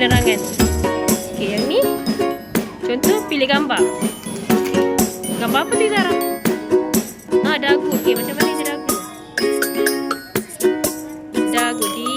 penerangan. Okey, yang ni. Contoh, pilih gambar. Gambar apa tu, Zara? Dagu. Okey, macam mana dia dagu? Dagu di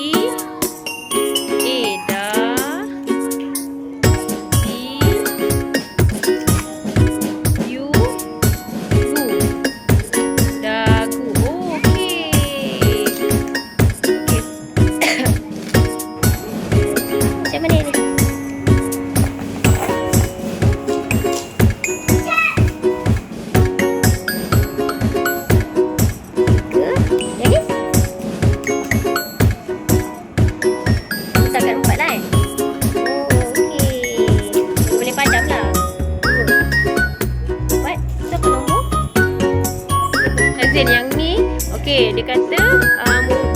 yang ni. Okey, dia kata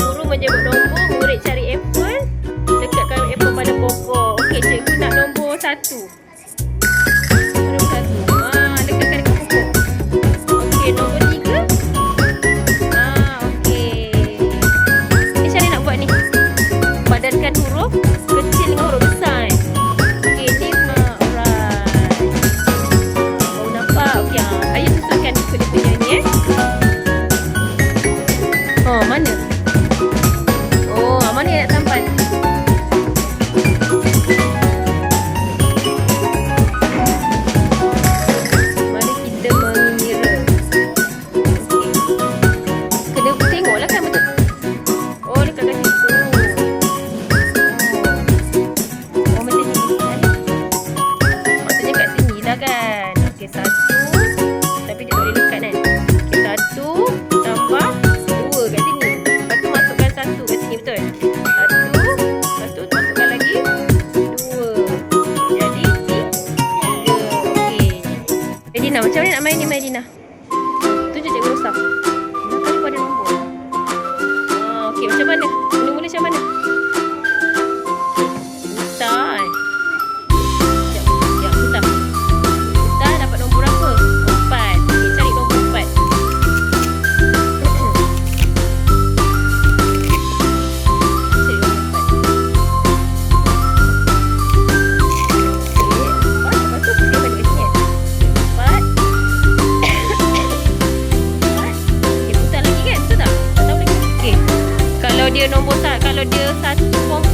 guru menyebut nombor, murid cari apple, lekatkan apple pada pokok. Okey, cikgu nak nombor 1. Nombor 1. Lekatkan dekat pokok. Okey, nombor 3. Okey. Ni cara nak buat ni. Padankan huruf kecil dengan huruf besar. Okey, ni alright. Baru nampak. Okey, ayah susunkan ikut dia punya ni mana? Mana yang nak tampan? Mari kita mengira. Okey. Kena tengoklah kan betul. Dekat kat situ. Macam ni kan? Maksudnya kat sini lah kan? Okey, 1. Tapi dia tak boleh lekat kan? Okey, 1 tambah 2 kat sini. Lepas tu masukkan 1 kat sini, betul? 1. Lepas tu masukkan lagi 2. Jadi 3. Okey. Medina, macam mana nak main ni, Medina? Tunjuk cikgu Musa. Nak pada nombor. Okey, macam mana? Mula-mula macam mana? Musa kan? Sekejap, Musa. Musa dapat nombor berapa? 4. Okey, cari nombor 4. Dia nombor 1, kalau dia 1